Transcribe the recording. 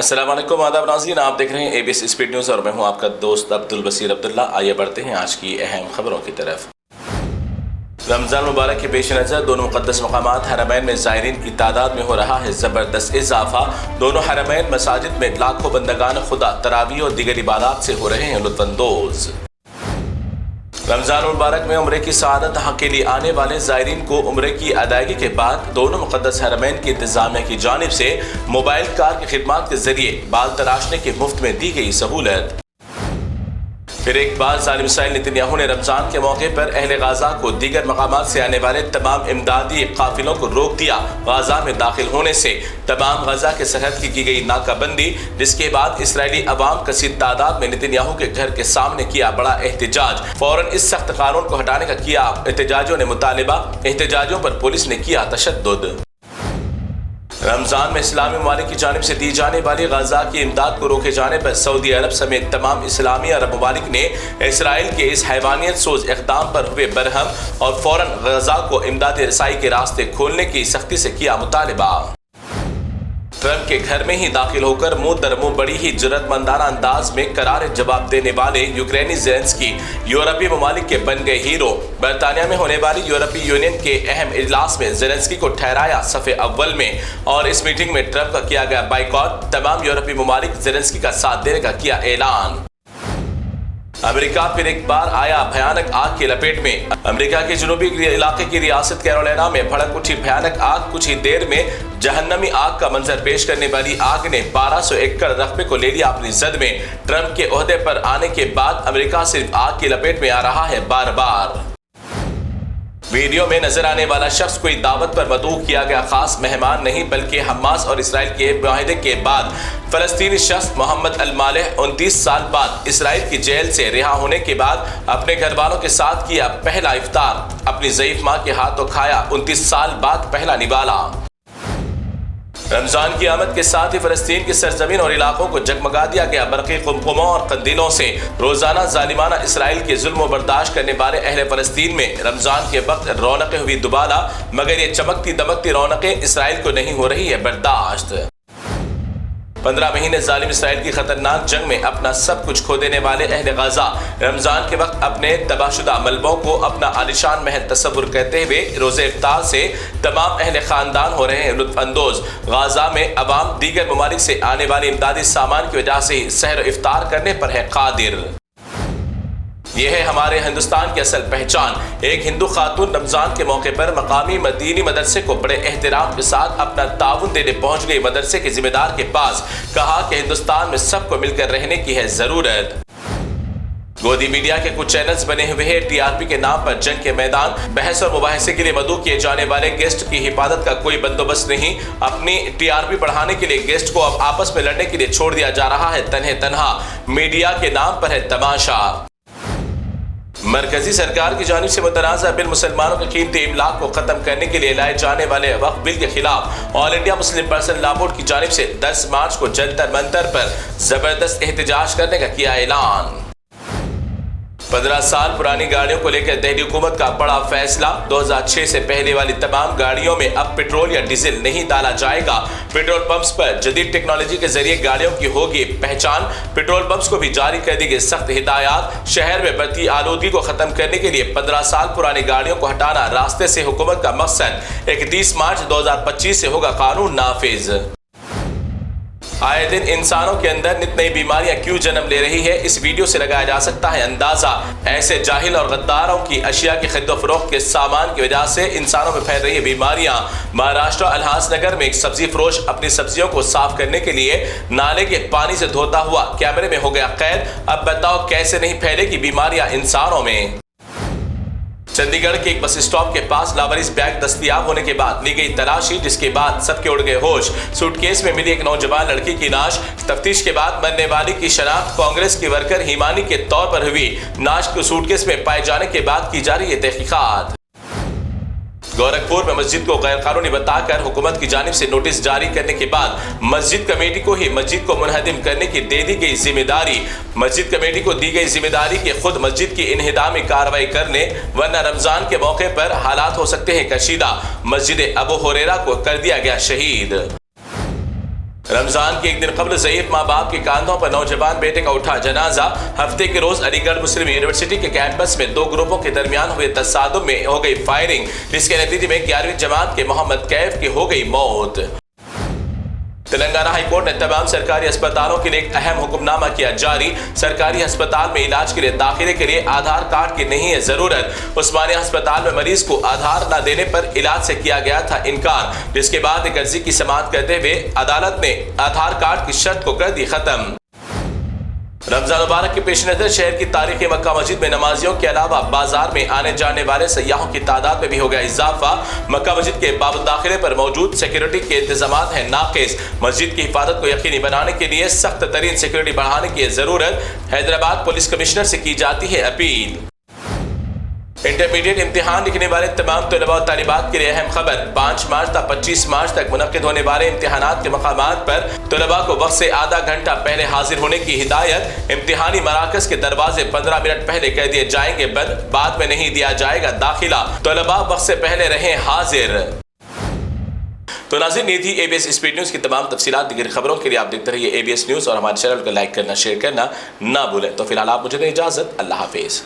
अस्सलाम वालेकुम आदाब नाज़रीन, आप देख रहे हैं एबीएस स्पीड न्यूज़ और मैं हूं आपका दोस्त अब्दुल बसीर अब्दुल्ला। आइए बढ़ते हैं आज की अहम खबरों की तरफ। रमज़ान मुबारक के पेश नज़र दोनों मुक़द्दस मक़ामात हरमैन में ज़ायरीन की तादाद में हो रहा है ज़बरदस्त इजाफा। दोनों हरमैन मसाजिद में लाखों बंदगान खुदा तरावी और दीगर इबादत से हो रहे हैं लुत्फ़अंदोज़। रमज़ान मुबारक में उम्रे की सआदत के लिए आने वाले ज़ायरीन को उम्रे की अदायगी के बाद दोनों मुक़द्दस हरमैन की इंतज़ामिया की जानिब से मोबाइल कार की खिदमत के ज़रिए बाल तराशने की मुफ्त में दी गई सहूलत। फिर एक बार ज़ालिम इस्राईल नेतन्याहू ने रमज़ान के मौके पर अहले गाज़ा को दीगर मकामात से आने वाले तमाम इमदादी काफिलों को रोक दिया। गाज़ा में दाखिल होने से तमाम गाज़ा के सरहद की गई नाकाबंदी, जिसके बाद इसराइली अवाम कसीर तादाद में नेतन्याहू के घर के सामने किया बड़ा एहतजाज। फौरन इस सख्त कानून को हटाने का किया एहतजाजियों ने मुतालिबा। एहतजाजियों पर पुलिस ने किया तशद्दुद। रमज़ान में इस्लामी ममालिक की जानिब से दी जाने वाली गाज़ा की इमदाद को रोके जाने पर सऊदी अरब समेत तमाम इस्लामी अरब ममालिक ने इसराइल के इस हैवानियत सोज इक़दाम पर हुए बरहम और फ़ौरन गाज़ा को इमदाद रसाई के रास्ते खोलने की सख्ती से किया मुतालिबा। ट्रंप के घर में ही दाखिल होकर मुंह दर मुंह बड़ी ही जुर्रतमंदाना अंदाज में करार जवाब देने वाले यूक्रेनी ज़ेलेंस्की यूरोपीय ममालिक के बन गए हीरो। बरतानिया में होने वाली यूरोपीय यूनियन के अहम इजलास में ज़ेलेंस्की को ठहराया सफ़े अव्वल में और इस मीटिंग में ट्रंप का किया गया बाइकॉट। तमाम यूरोपीय ममालिक ज़ेलेंस्की का साथ देने का किया ऐलान। अमेरिका फिर एक बार आया भयानक आग की लपेट में। अमेरिका के जनूबी इलाके की रियासत कैरोलिना में भड़क उठी भयानक आग। कुछ ही देर में जहन्नमी आग का मंजर पेश करने वाली आग ने 1200 एकड़ रकबे को ले लिया अपनी जद में। ट्रंप के ओहदे पर आने के बाद अमेरिका सिर्फ आग की लपेट में आ रहा है बार बार। वीडियो में नजर आने वाला शख्स कोई दावत पर मदऊ किया गया खास मेहमान नहीं, बल्कि हमास और इसराइल के मुआहदे के बाद फलस्तीनी शख्स मोहम्मद अल मालेह 29 साल बाद इसराइल की जेल से रिहा होने के बाद अपने घर वालों के साथ किया पहला इफ्तार। अपनी ज़ईफ माँ के हाथों खाया 29 साल बाद पहला निवाला। रमज़ान की आमद के साथ ही फ़लस्तीन की सरजमीन और इलाकों को जगमगा दिया गया बरक़ी कुमकुमों और कंदीलों से। रोज़ाना ज़ालिमाना इसराइल के जुल्म बर्दाश्त करने वाले अहले फ़लस्तीन में रमज़ान के वक्त रौनकें हुई दुबाला, मगर ये चमकती दमकती रौनकें इसराइल को नहीं हो रही है बर्दाश्त। 15 महीने ज़ालिम इसराइल की खतरनाक जंग में अपना सब कुछ खो देने वाले अहले गाज़ा रमज़ान के वक्त अपने तबाहशुदा मलबों को अपना आलिशान महल तस्वुर करते हुए रोज़े इफ्तार से तमाम अहले ख़ानदान हो रहे हैं लुत्फ़अंदोज़। गाज़ा में अवाम दीगर ममालिक से आने वाले इमदादी सामान की वजह से ही सहर इफ्तार करने पर है कादिर। यह है हमारे हिंदुस्तान की असल पहचान। एक हिंदू खातून रमज़ान के मौके पर मकामी मदीनी मदरसे को बड़े एहतराम के साथ अपना ताउन देने पहुंच गई मदरसे के जिम्मेदार के पास। कहा कि हिंदुस्तान में सबको मिलकर रहने की है ज़रूरत। गोदी मीडिया के कुछ चैनल्स बने हुए हैं टीआरपी के नाम पर जंग के मैदान। बहस और मुबाहिसे के लिए मदऊ किए जाने वाले गेस्ट की हिफाजत का कोई बंदोबस्त नहीं। अपनी टीआरपी बढ़ाने के लिए गेस्ट को अब आपस में लड़ने के लिए छोड़ दिया जा रहा है तन्हे तन्हा। मीडिया के नाम पर है तमाशा। मरकजी सरकार की जानिब से मुतनाज़ा बिल मुसलमानों के कीमती इमलाक को खत्म करने के लिए लाए जाने वाले वक्फ बिल के खिलाफ all India Muslim personal law board की जानिब से 10 मार्च को जंतर मंतर पर जबरदस्त एहतजाज करने का किया ऐलान। 15 साल पुरानी गाड़ियों को लेकर दिल्ली हुकूमत का बड़ा फैसला। 2006 से पहले वाली तमाम गाड़ियों में अब पेट्रोल या डीजल नहीं डाला जाएगा। पेट्रोल पंप्स पर जदीद टेक्नोलॉजी के जरिए गाड़ियों की होगी पहचान। पेट्रोल पंप्स को भी जारी कर दी गई सख्त हिदायत। शहर में बढ़ती आलूदगी को खत्म करने के लिए 15 साल पुरानी गाड़ियों को हटाना रास्ते से हुकूमत का मकसद। 31 मार्च 2025 से होगा कानून नाफिज। आए दिन इंसानों के अंदर नित नई बीमारियां क्यों जन्म ले रही है, इस वीडियो से लगाया जा सकता है अंदाजा। ऐसे जाहिल और गद्दारों की अशिया की खरीदो फरोख्त के सामान की वजह से इंसानों में फैल रही है बीमारियां। महाराष्ट्र अल्हासनगर में एक सब्जी फरोश अपनी सब्जियों को साफ करने के लिए नाले के पानी से धोता हुआ कैमरे में हो गया कैद। अब बताओ कैसे नहीं फैलेगी बीमारियां इंसानों में। चंडीगढ़ के एक बस स्टॉप के पास लावारिस बैग दस्तयाब होने के बाद ली गई तलाशी, जिसके बाद सबके उड़ गए होश। सूटकेस में मिली एक नौजवान लड़की की लाश। तफ्तीश के बाद मरने वाली की शनाख्त कांग्रेस की वर्कर हिमानी के तौर पर हुई। लाश को सूटकेस में पाए जाने के बाद की जा रही है तहकीकात। गोरखपुर में मस्जिद को गैर कानूनी बताकर हुकूमत की जानिब से नोटिस जारी करने के बाद मस्जिद कमेटी को ही मस्जिद को मुनहदिम करने की दे दी गई जिम्मेदारी। मस्जिद कमेटी को दी गई जिम्मेदारी कि खुद मस्जिद की इन्हिदामी कार्रवाई कर ले, वरना रमजान के मौके पर हालात हो सकते हैं कशीदा। मस्जिद अबू हुरैरा को कर दिया गया शहीद। رمضان کے ایک دن قبل ضعیف ماں باپ کے کاندھوں پر نوجوان بیٹے کا اٹھا جنازہ. ہفتے کے روز علی گڑھ مسلم یونیورسٹی کے کیمپس میں دو گروپوں کے درمیان ہوئے تصادم میں ہو گئی فائرنگ، جس کے نتیجے میں 11ویں جماعت کے محمد کیف کی ہو گئی موت. تلنگانہ ہائی کورٹ نے تمام سرکاری اسپتالوں کے لیے ایک اہم حکم نامہ کیا جاری. سرکاری ہسپتال میں علاج کے لیے داخلے کے لیے آدھار کارڈ کی نہیں ہے ضرورت. عثمانیہ ہسپتال میں مریض کو آدھار نہ دینے پر علاج سے کیا گیا تھا انکار، جس کے بعد ایک عرضی کی سماعت کرتے ہوئے عدالت نے آدھار کارڈ کی شرط کو کر دی ختم. رمضان مبارک کے پیش نظر شہر کی تاریخی مکہ مسجد میں نمازیوں کے علاوہ بازار میں آنے جانے والے سیاحوں کی تعداد میں بھی ہو گیا اضافہ. مکہ مسجد کے باب الداخلے پر موجود سیکیورٹی کے انتظامات ہیں ناقص. مسجد کی حفاظت کو یقینی بنانے کے لیے سخت ترین سیکیورٹی بڑھانے کی ضرورت. حیدرآباد پولیس کمشنر سے کی جاتی ہے اپیل. انٹرمیڈیٹ امتحان لکھنے والے تمام طلباء و طالبات کے لیے اہم خبر. 5 مارچ تا 25 مارچ تک منعقد ہونے والے امتحانات کے مقامات پر طلباء کو وقت سے آدھا گھنٹہ پہلے حاضر ہونے کی ہدایت. امتحانی مراکز کے دروازے 15 منٹ پہلے کر دیے جائیں گے بند، بعد میں نہیں دیا جائے گا داخلہ. طلباء وقت سے پہلے رہیں حاضر. تو ناظرین، یہ تھی ABS اسپیڈ نیوز کی تمام تفصیلات. دیگر خبروں کے لیے آپ دیکھتے رہیے ABS نیوز اور ہمارے چینل کو لائک کرنا، شیئر کرنا نہ بھولیں. تو فی الحال آپ مجھے دیں اجازت. اللہ حافظ.